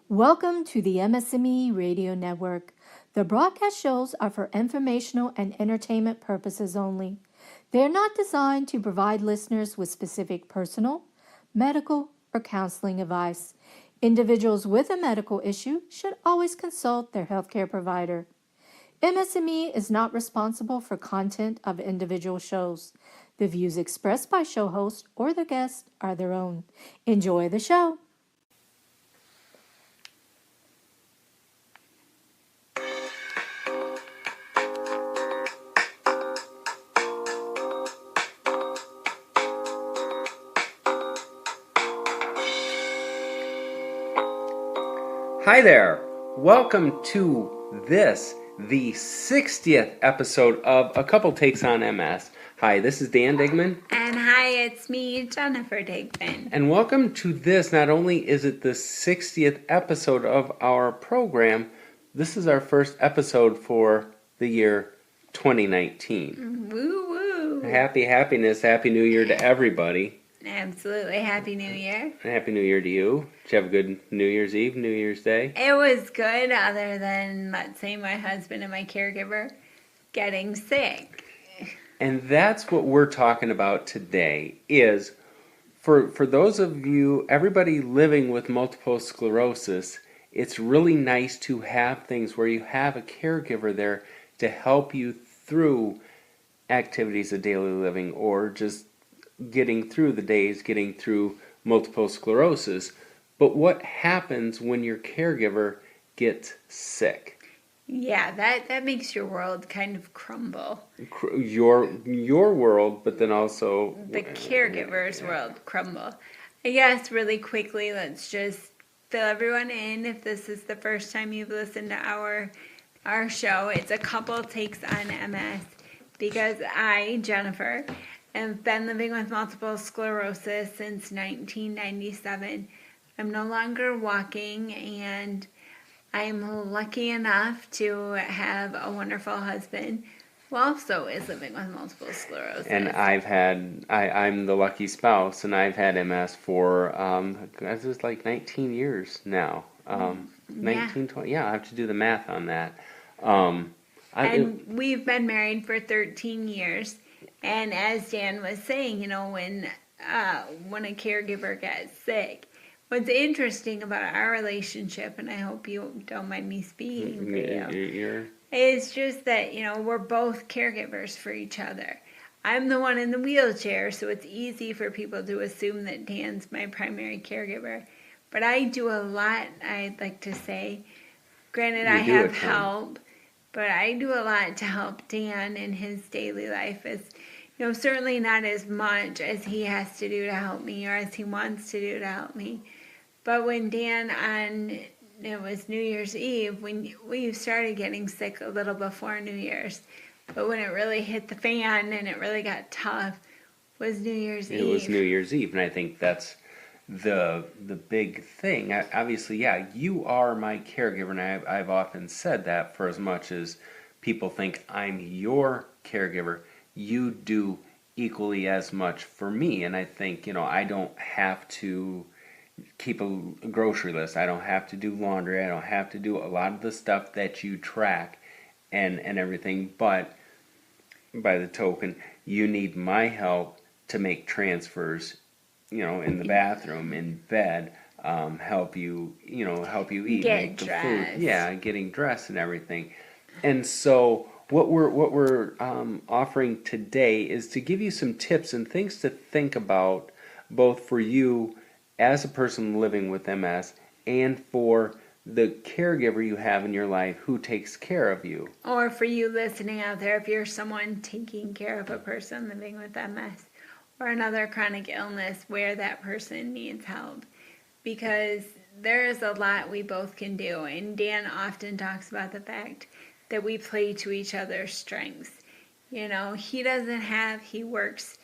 Welcome to the MS&Me Radio Network. The broadcast shows are for informational and entertainment purposes only. They are not designed to provide listeners with specific personal, medical, or counseling advice. Individuals with a medical issue should always consult their healthcare provider. MS&Me is not responsible for content of individual shows. The views expressed by show hosts or their guests are their own. Enjoy the show. Hi there! Welcome to this, the 60th episode of A Couple Takes on MS. Hi, this is Dan Digman. And hi, it's me, Jennifer Digman. And welcome to this. Not only is it the 60th episode of our program, this is our first episode for the year 2019. Woo woo! Happiness, Happy New Year to everybody. Absolutely. Happy New Year. Happy New Year to you. Did you have a good New Year's Eve, New Year's Day? It was good, other than, let's say, my husband and my caregiver getting sick. And that's what we're talking about today is for those of you, everybody living with multiple sclerosis, it's really nice to have things where you have a caregiver there to help you through activities of daily living or just getting through the days, getting through multiple sclerosis. But what happens when your caregiver gets sick? Yeah, that makes your world kind of crumble. Your world, but then also the caregiver's world crumble. I guess really quickly, let's just fill everyone in. If this is the first time you've listened to our show, it's A Couple Takes on MS because I, Jennifer, have been living with multiple sclerosis since 1997. I'm no longer walking, and I'm lucky enough to have a wonderful husband who also is living with multiple sclerosis. And I'm the lucky spouse, and I've had MS for, this is like 19 years now. 19, 20, yeah, I have to do the math on that. We've been married for 13 years. And as Dan was saying, when a caregiver gets sick, what's interesting about our relationship, and I hope you don't mind me speaking for you, is just that, we're both caregivers for each other. I'm the one in the wheelchair, so it's easy for people to assume that Dan's my primary caregiver. But I do a lot, I'd like to say. Granted, I have help, but I do a lot to help Dan in his daily life. Certainly not as much as he has to do to help me or as he wants to do to help me. But when it was New Year's Eve, when we started getting sick a little before New Year's, but when it really hit the fan and it really got tough was New Year's Eve. It was New Year's Eve, and I think that's the big thing. Obviously, yeah, you are my caregiver, and I've often said that. For as much as people think I'm your caregiver, you do equally as much for me. And I think, I don't have to keep a grocery list. I don't have to do laundry. I don't have to do a lot of the stuff that you track and everything. But by the token, you need my help to make transfers, in the bathroom, in bed, help you eat, make the food. Yeah, getting dressed and everything. And so what we're offering today is to give you some tips and things to think about, both for you as a person living with MS and for the caregiver you have in your life who takes care of you. Or for you listening out there, if you're someone taking care of a person living with MS or another chronic illness where that person needs help. Because there is a lot we both can do, and Dan often talks about the fact that we play to each other's strengths. He works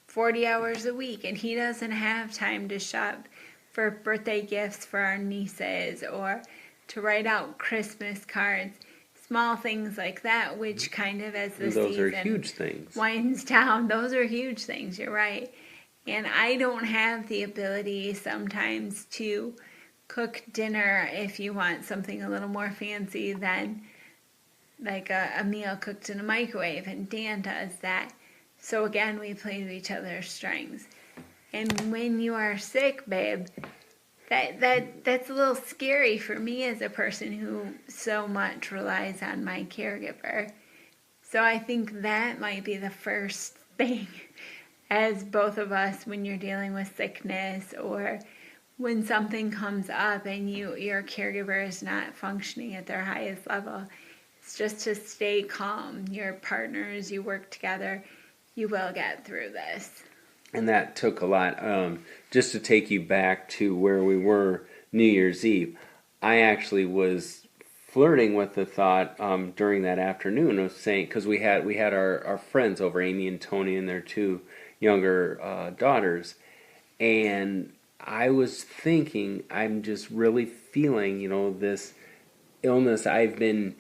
40 hours a week, and he doesn't have time to shop for birthday gifts for our nieces or to write out Christmas cards, small things like that, which kind of as the those season are huge things. winds down, those are huge things, you're right. And I don't have the ability sometimes to cook dinner if you want something a little more fancy than like a meal cooked in a microwave, and Dan does that. So again, we play to each other's strengths. And when you are sick, babe, that's a little scary for me as a person who so much relies on my caregiver. So I think that might be the first thing as both of us when you're dealing with sickness or when something comes up and your caregiver is not functioning at their highest level. It's just to stay calm. Your partners, you work together, you will get through this. And that took a lot. Just to take you back to where we were New Year's Eve, I actually was flirting with the thought during that afternoon of saying, because we had our friends over, Amy and Tony and their two younger daughters, and I was thinking, I'm just really feeling, this illness I've been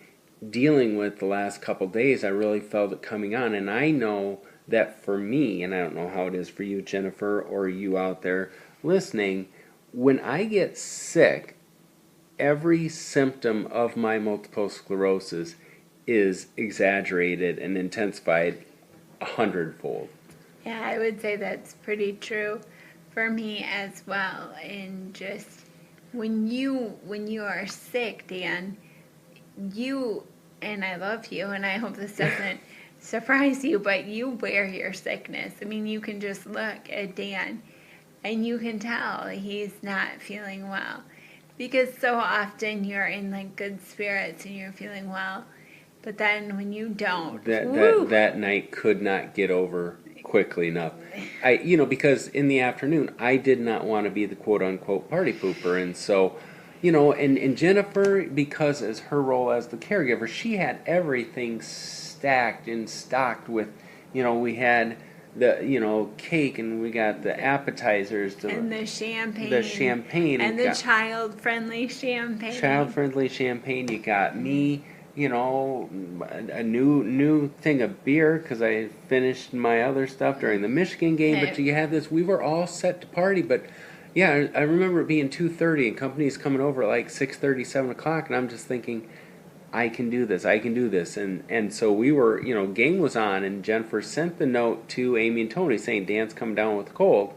dealing with the last couple days. I really felt it coming on, and I know that for me, and I don't know how it is for you, Jennifer, or you out there listening, when I get sick, every symptom of my multiple sclerosis is exaggerated and intensified 100-fold. Yeah, I would say that's pretty true for me as well. And just when you are sick, Dan, and I love you, and I hope this doesn't surprise you, but you wear your sickness. I mean, you can just look at Dan and you can tell he's not feeling well, because so often you're in like good spirits and you're feeling well, but then when you don't, that night could not get over quickly enough. Because in the afternoon I did not want to be the quote unquote party pooper, and so and Jennifer, because as her role as the caregiver, she had everything stacked and stocked with, we had the cake, and we got the appetizers, and the champagne, and the child-friendly champagne. You got me, a new thing of beer because I finished my other stuff during the Michigan game. But you had this. We were all set to party, but yeah, I remember it being 2:30 and companies coming over at like 6:30, 7 o'clock, and I'm just thinking, I can do this, and so we were, game was on, and Jennifer sent the note to Amy and Tony saying Dan's come down with a cold,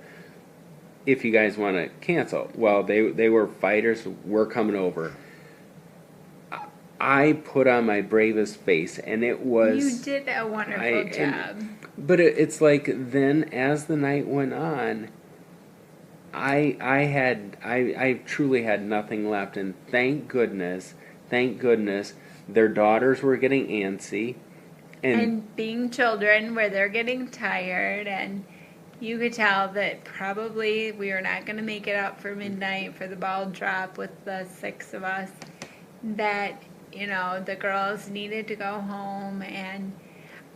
if you guys want to cancel. Well, they were fighters, we're coming over. I put on my bravest face, and it was... You did a wonderful job. But it's like then, as the night went on, I truly had nothing left, and thank goodness, their daughters were getting antsy. And being children, where they're getting tired, and you could tell that probably we were not going to make it up for midnight for the ball drop with the 6 of us, that, the girls needed to go home. And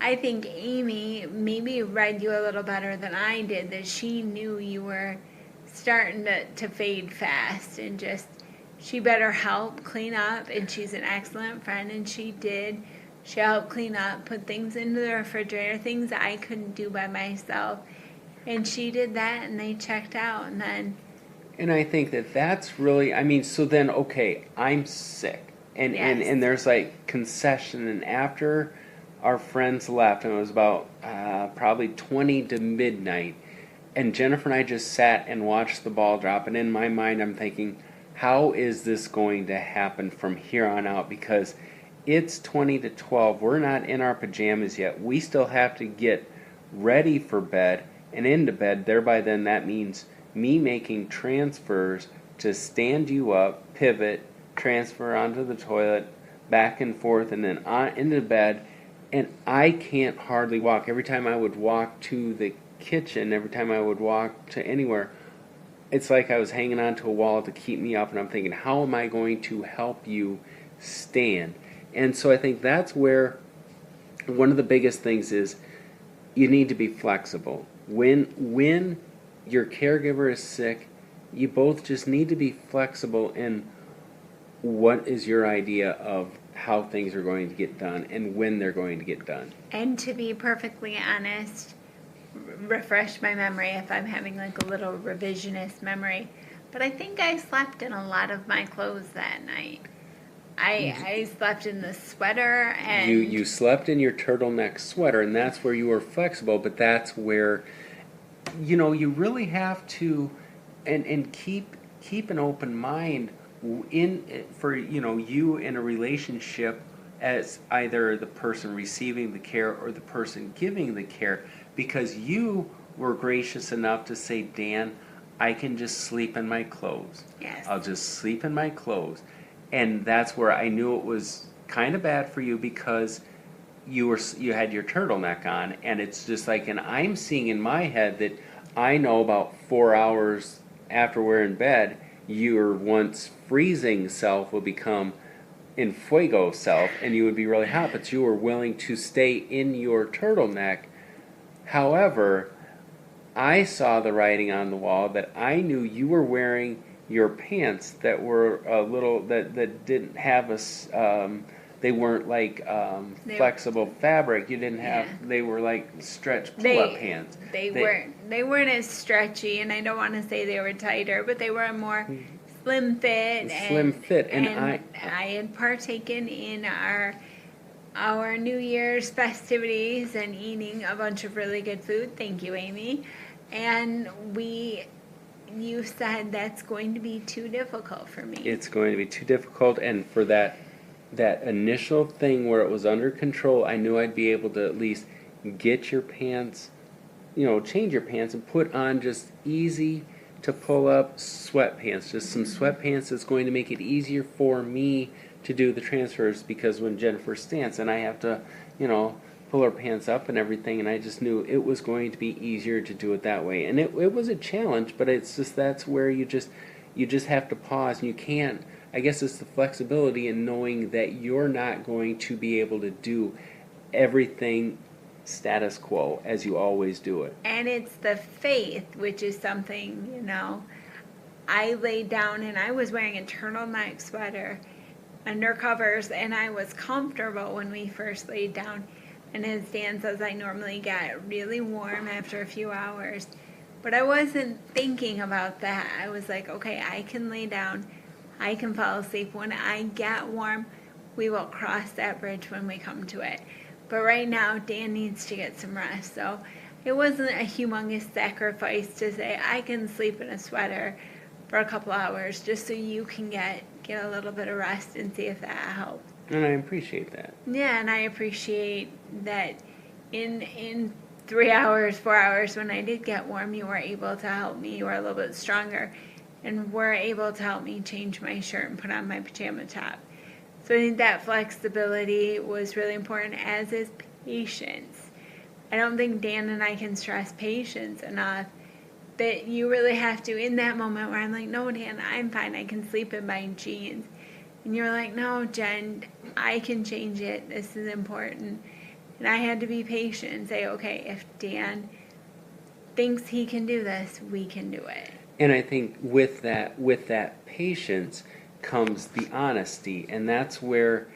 I think Amy maybe read you a little better than I did, that she knew you were starting to fade fast, and just she better help clean up, and she's an excellent friend, and she did. She helped clean up, put things into the refrigerator, things I couldn't do by myself, and she did that, and they checked out, and then... And I think that's really, so then, okay, I'm sick, and there's like concession, and after our friends left, and it was about probably 20 to midnight, and Jennifer and I just sat and watched the ball drop, and in my mind I'm thinking, how is this going to happen from here on out? Because it's 20 to 12. We're not in our pajamas yet. We still have to get ready for bed and into bed. Thereby then that means me making transfers to stand you up, pivot, transfer onto the toilet, back and forth, and then on into bed. And I can't hardly walk. Every time I would walk to the kitchen, every time I would walk to anywhere, it's like I was hanging onto a wall to keep me up, and I'm thinking, how am I going to help you stand? And so I think that's where one of the biggest things is you need to be flexible. When your caregiver is sick, you both just need to be flexible in what is your idea of how things are going to get done and when they're going to get done. And to be perfectly honest, refresh my memory if I'm having like a little revisionist memory, But I think I slept in a lot of my clothes that night. I slept in the sweater and You slept in your turtleneck sweater, and that's where you were flexible. But that's where, you really have to, and keep an open mind for you in a relationship as either the person receiving the care or the person giving the care, because you were gracious enough to say, Dan, I can just sleep in my clothes. yes. I'll just sleep in my clothes. And that's where I knew it was kind of bad for you, because you had your turtleneck on, and it's just like, and I'm seeing in my head that I know about 4 hours after we're in bed, your once freezing self will become in fuego self, and you would be really hot, but you were willing to stay in your turtleneck. However, I saw the writing on the wall that I knew you were wearing your pants that were a little that didn't have they weren't like flexible fabric. You didn't have they were like stretch pull-up pants. They weren't as stretchy, and I don't want to say they were tighter, but they were a more slim fit. And I had partaken in our New Year's festivities and eating a bunch of really good food. Thank you, Amy. And you said that's going to be too difficult for me. It's going to be too difficult, and for that initial thing where it was under control, I knew I'd be able to at least get your pants, change your pants and put on just easy to pull up sweatpants, just some sweatpants that's going to make it easier for me to do the transfers, because when Jennifer stands and I have to, pull her pants up and everything, and I just knew it was going to be easier to do it that way. And it was a challenge, but it's just, that's where you just have to pause, and you can't, I guess it's the flexibility in knowing that you're not going to be able to do everything status quo as you always do it. And it's the faith, which is something, I laid down and I was wearing a turtleneck sweater under covers, and I was comfortable when we first laid down. And as Dan says, I normally get really warm after a few hours. But I wasn't thinking about that. I was like, okay, I can lay down. I can fall asleep. When I get warm, we will cross that bridge when we come to it. But right now, Dan needs to get some rest. So it wasn't a humongous sacrifice to say, I can sleep in a sweater for a couple hours just so you can get a little bit of rest and see if that helps. And I appreciate that. Yeah, and I appreciate that in 3 hours, 4 hours, when I did get warm, you were able to help me. You were a little bit stronger and were able to help me change my shirt and put on my pajama top. So I think that flexibility was really important, as is patience. I don't think Dan and I can stress patience enough, that you really have to, in that moment where I'm like, no, Dan, I'm fine. I can sleep in my jeans. And you're like, no, Jen, I can change it. This is important. And I had to be patient and say, okay, if Dan thinks he can do this, we can do it. And I think with that patience comes the honesty, and that's where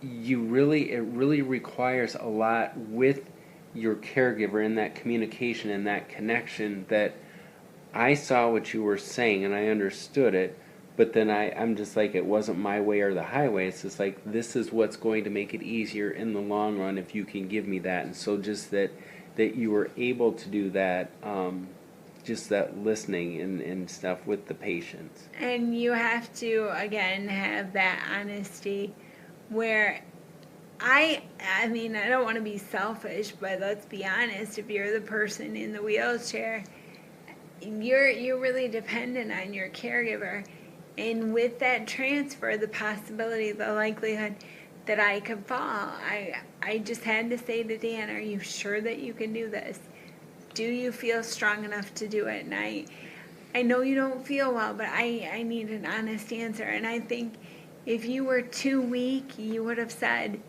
it really requires a lot with your caregiver in that communication and that connection, that I saw what you were saying and I understood it. But then I'm just like, it wasn't my way or the highway. It's just like, this is what's going to make it easier in the long run if you can give me that. And so just that you were able to do that, just that listening and stuff with the patients. And you have to, again, have that honesty where I mean, I don't want to be selfish, but let's be honest, if you're the person in the wheelchair, you're really dependent on your caregiver. And with that transfer, the possibility, the likelihood that I could fall, I just had to say to Dan, are you sure that you can do this? Do you feel strong enough to do it? And I know you don't feel well, but I need an honest answer. And I think if you were too weak, you would have said,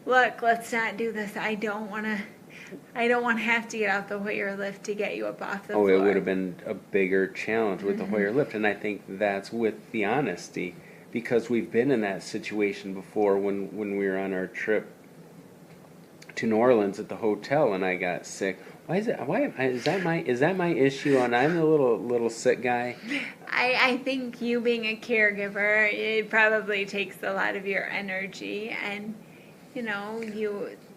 look, let's not do this. I don't want to have to get out the Hoyer lift to get you up off the floor. It would have been a bigger challenge with the Hoyer lift. And I think that's with the honesty, because we've been in that situation before when we were on our trip to New Orleans at the hotel and I got sick. Is that my issue? And I'm the little sick guy. I think you being a caregiver, it probably takes a lot of your energy, and you know,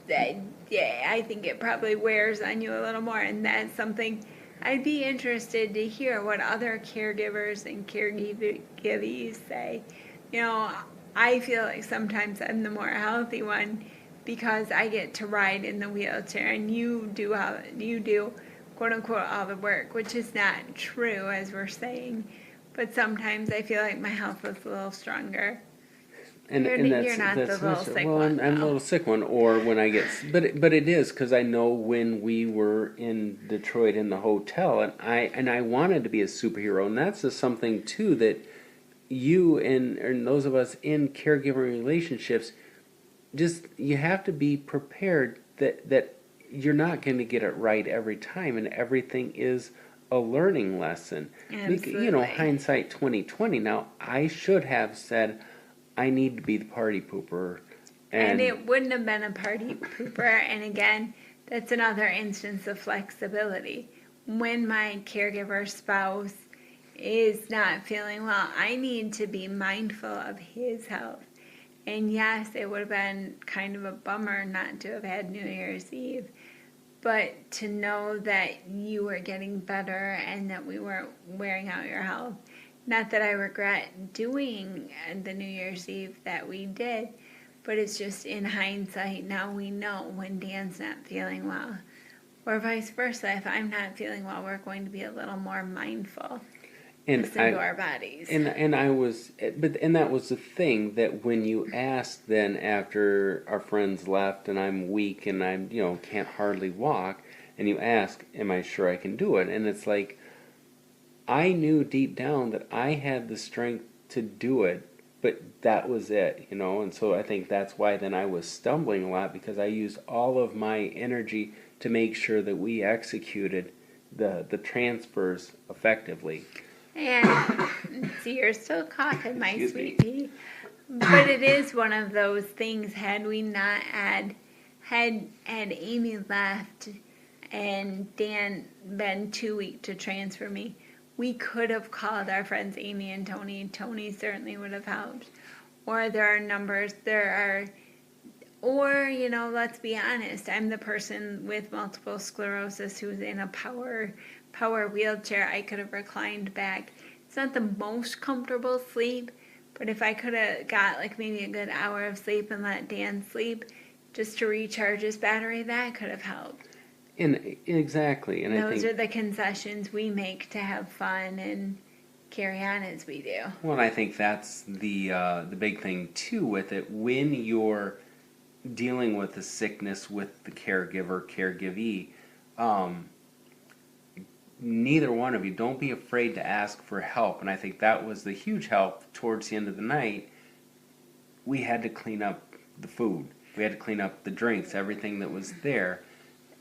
yeah, I think it probably wears on you a little more, and that's something I'd be interested to hear what other caregivers and caregivees say. You know, I feel like sometimes I'm the more healthy one because I get to ride in the wheelchair, and you do quote unquote all the work, which is not true as we're saying. But sometimes I feel like my health was a little stronger. And You're not the little sick well, one, I'm a though. little sick one, or when I get, but it is because I know when we were in Detroit in the hotel, and I wanted to be a superhero, and that's just something too that you and those of us in caregiver relationships, just you have to be prepared that you're not going to get it right every time, and everything is a learning lesson. Absolutely. Hindsight 2020. Now I should have said, I need to be the party pooper. And it wouldn't have been a party pooper. And again, that's another instance of flexibility. When my caregiver spouse is not feeling well, I need to be mindful of his health. And yes, it would have been kind of a bummer not to have had New Year's Eve, but to know that you were getting better and that we weren't wearing out your health. Not that I regret doing the New Year's Eve that we did, but it's just in hindsight, now we know when Dan's not feeling well. Or vice versa, if I'm not feeling well, we're going to be a little more mindful. Listen to our bodies. And that was the thing that when you asked then after our friends left and I'm weak and I'm can't hardly walk, and you ask, am I sure I can do it? And it's like, I knew deep down that I had the strength to do it, but that was it, and so I think that's why then I was stumbling a lot, because I used all of my energy to make sure that we executed the transfers effectively. And see, you're still coughing, my Excuse sweet pea. But it is one of those things, had we not had Amy left and Dan been too weak to transfer me, we could have called our friends Amy and Tony. Tony certainly would have helped. Or let's be honest, I'm the person with multiple sclerosis who's in a power wheelchair. I could have reclined back. It's not the most comfortable sleep, but if I could have got like maybe a good hour of sleep and let Dan sleep just to recharge his battery, that could have helped. And exactly, and those are the concessions we make to have fun and carry on as we do. Well, and I think that's the big thing too with it. When you're dealing with the sickness with the caregivee, neither one of you, don't be afraid to ask for help. And I think that was the huge help towards the end of the night. We had to clean up the food. We had to clean up the drinks, everything that was there.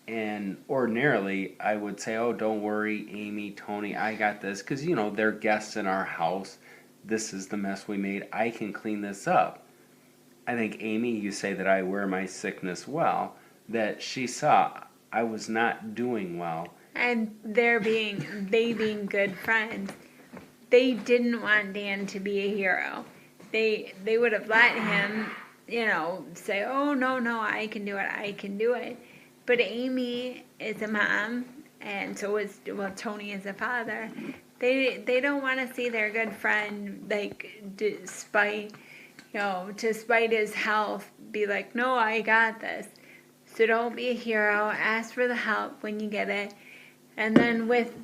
And ordinarily, I would say, oh, don't worry, Amy, Tony, I got this. Because, they're guests in our house. This is the mess we made. I can clean this up. I think, Amy, you say that I wear my sickness well, that she saw I was not doing well. And they being good friends, they didn't want Dan to be a hero. They would have let him, say, oh, no, I can do it. But Amy is a mom, and so is, Tony is a father. They don't want to see their good friend, like, despite his health, be like, no, I got this. So don't be a hero. Ask for the help when you get it. And then with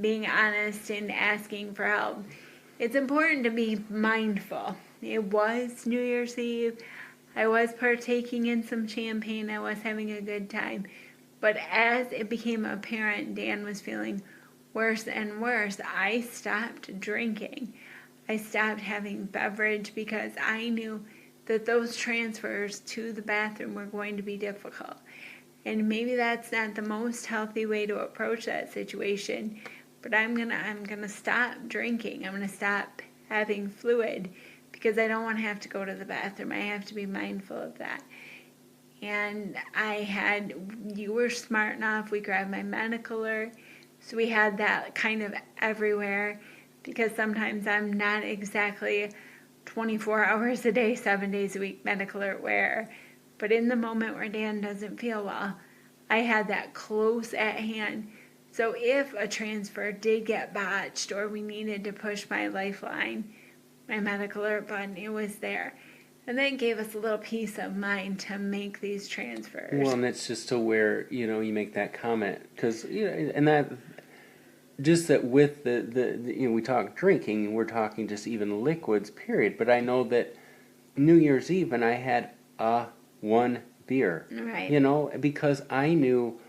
being honest and asking for help, it's important to be mindful. It was New Year's Eve. I was partaking in some champagne. I was having a good time. But as it became apparent Dan was feeling worse and worse, I stopped drinking. I stopped having beverage because I knew that those transfers to the bathroom were going to be difficult. And maybe that's not the most healthy way to approach that situation, but I'm gonna stop drinking. I'm gonna stop having fluid because I don't want to have to go to the bathroom. I have to be mindful of that. and you were smart enough, we grabbed my medical alert, so we had that kind of everywhere, because sometimes I'm not exactly 24 hours a day, 7 days a week medical alert wearer. But in the moment where Dan doesn't feel well, I had that close at hand. So if a transfer did get botched or we needed to push my lifeline, my medical alert button, it was there. And that gave us a little peace of mind to make these transfers. Well, and it's just to where, you make that comment. Because, and that, just that with the we talk drinking, and we're talking just even liquids, period. But I know that New Year's Eve, and I had one beer. Right. Because I knew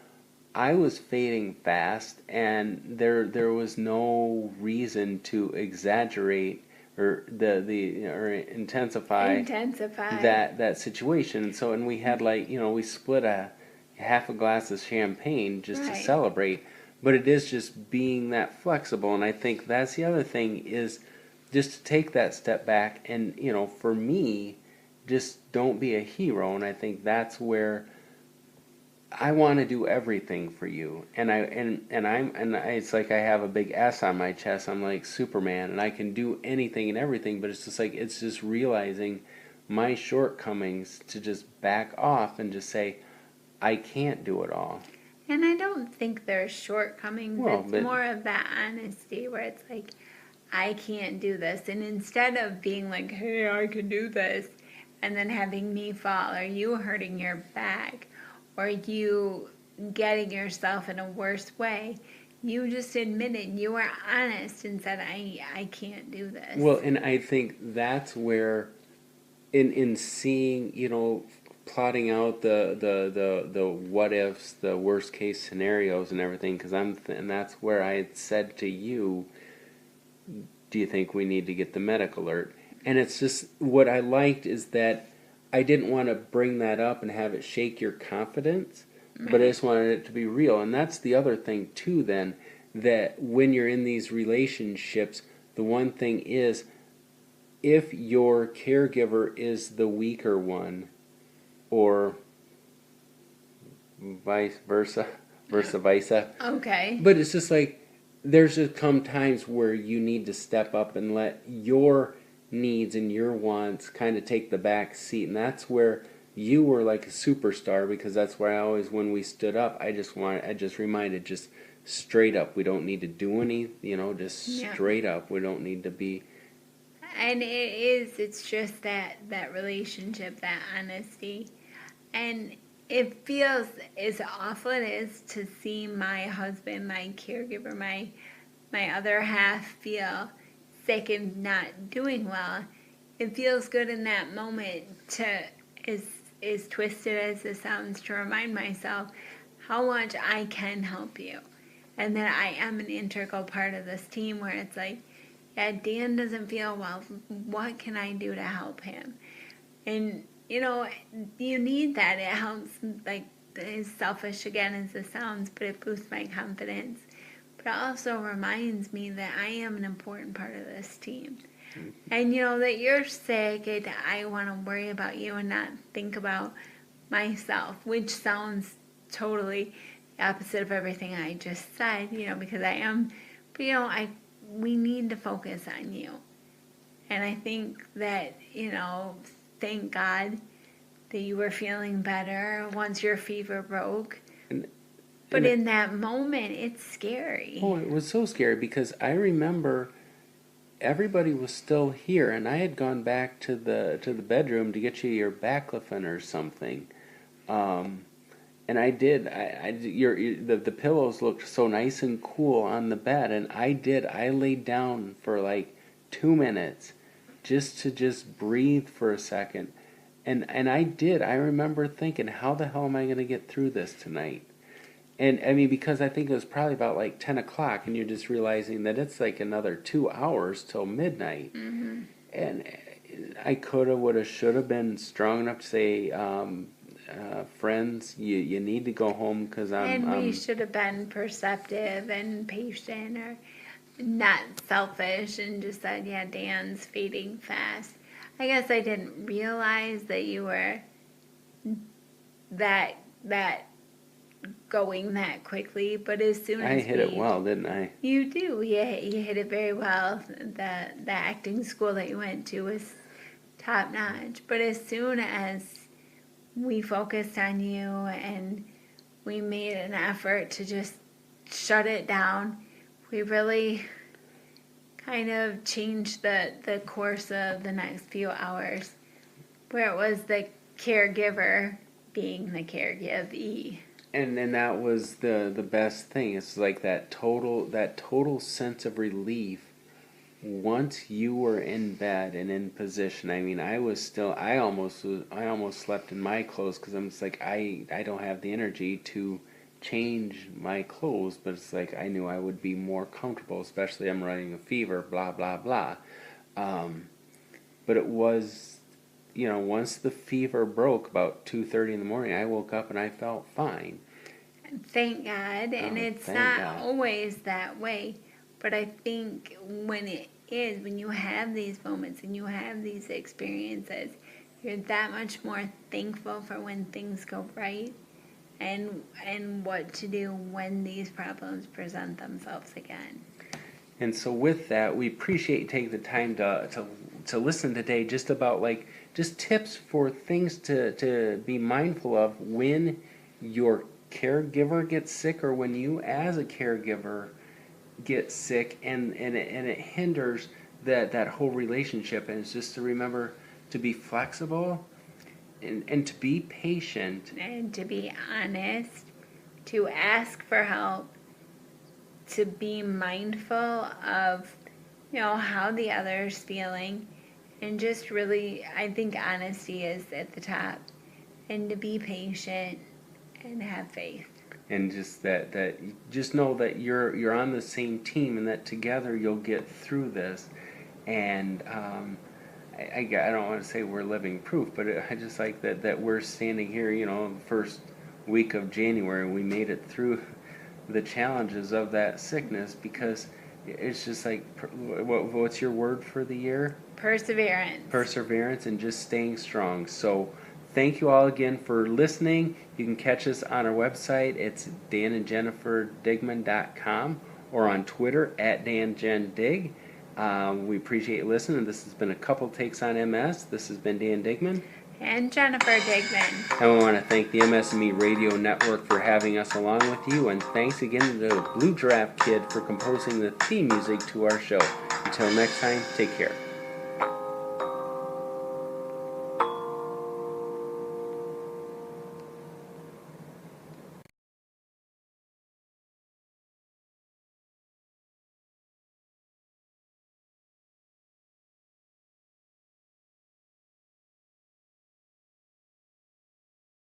I was fading fast, and there was no reason to exaggerate or or intensify that situation. And so, and we had we split a half a glass of champagne just to celebrate. But it is just being that flexible, and I think that's the other thing, is just to take that step back and, for me, just don't be a hero. And I think that's where I want to do everything for you. And it's like I have a big S on my chest. I'm like Superman, and I can do anything and everything, but it's just realizing my shortcomings, to just back off and just say, I can't do it all. And I don't think there's shortcomings. Well, it's more of that honesty where it's like, I can't do this. And instead of being like, hey, I can do this, and then having me fall, or you hurting your back, or you getting yourself in a worse way, you just admitted, you were honest and said, I can't do this. Well, and I think that's where, in seeing, plotting out the what ifs, the worst case scenarios and everything, and that's where I had said to you, do you think we need to get the medical alert? And it's just, what I liked is that I didn't want to bring that up and have it shake your confidence, but I just wanted it to be real. And that's the other thing too, then, that when you're in these relationships, the one thing is, if your caregiver is the weaker one, or vice versa. Okay. But it's just like, there's just come times where you need to step up and let your needs and your wants kind of take the back seat. And that's where you were like a superstar, because that's where I always, when we stood up, I just reminded, just straight up. We don't need to do any, just straight up. We don't need to be. And it's just that relationship, that honesty. And it feels, as awful it is to see my husband, my caregiver, my other half feel sick and not doing well, it feels good in that moment to, as twisted as it sounds, to remind myself how much I can help you. And that I am an integral part of this team, where it's like, yeah, Dan doesn't feel well. What can I do to help him? And, you need that. It helps, like, as selfish again as it sounds, but it boosts my confidence. But it also reminds me that I am an important part of this team. Mm-hmm. And, that you're sick, and I want to worry about you and not think about myself, which sounds totally the opposite of everything I just said, because I am, but, we need to focus on you. And I think that, thank God that you were feeling better once your fever broke. But in that moment, it's scary. Oh, it was so scary, because I remember everybody was still here, and I had gone back to the bedroom to get you your baclofen or something. And I did. The pillows looked so nice and cool on the bed, and I laid down for like 2 minutes just to breathe for a second. And I remember thinking, how the hell am I going to get through this tonight? And I mean, because I think it was probably about like 10 o'clock, and you're just realizing that it's like another 2 hours till midnight. Mm-hmm. And I coulda, woulda, shoulda been strong enough to say, friends, you need to go home, because we should have been perceptive and patient, or not selfish, and just said, yeah, Dan's fading fast. I guess I didn't realize that you were that going that quickly, but as soon as I hit it well, didn't I? You do. You hit it very well. The acting school that you went to was top notch. But as soon as we focused on you and we made an effort to just shut it down, we really kind of changed the course of the next few hours, where it was the caregiver being the caregivee. And that was the best thing. It's like that total sense of relief once you were in bed and in position. I mean, I almost slept in my clothes because I'm just like I don't have the energy to change my clothes, but it's like I knew I would be more comfortable, especially I'm running a fever, blah blah blah. But it was, once the fever broke about 2:30 in the morning, I woke up and I felt fine. Thank God, and it's not always that way, but I think when you have these moments and you have these experiences, you're that much more thankful for when things go right and what to do when these problems present themselves again. And so with that, we appreciate you taking the time to listen today, just about just tips for things to be mindful of when your caregiver gets sick, or when you as a caregiver get sick, and it hinders that whole relationship. And it's just to remember to be flexible and to be patient and to be honest, to ask for help, to be mindful of how the other's feeling, and just really, I think honesty is at the top, and to be patient and have faith. And just that just know that you're on the same team, and that together you'll get through this. And I don't want to say we're living proof, but I just like that we're standing here, the first week of January, we made it through the challenges of that sickness, because it's just like, what's your word for the year? Perseverance, and just staying strong. So thank you all again for listening. You can catch us on our website. It's danandjenniferdigman.com, or on Twitter at danjendig. We appreciate you listening. This has been a Couple Takes on MS. This has been Dan Digman. And Jennifer Digman. And we want to thank the MS&Me Radio Network for having us along with you. And thanks again to the Blue Giraffe Kid for composing the theme music to our show. Until next time, take care.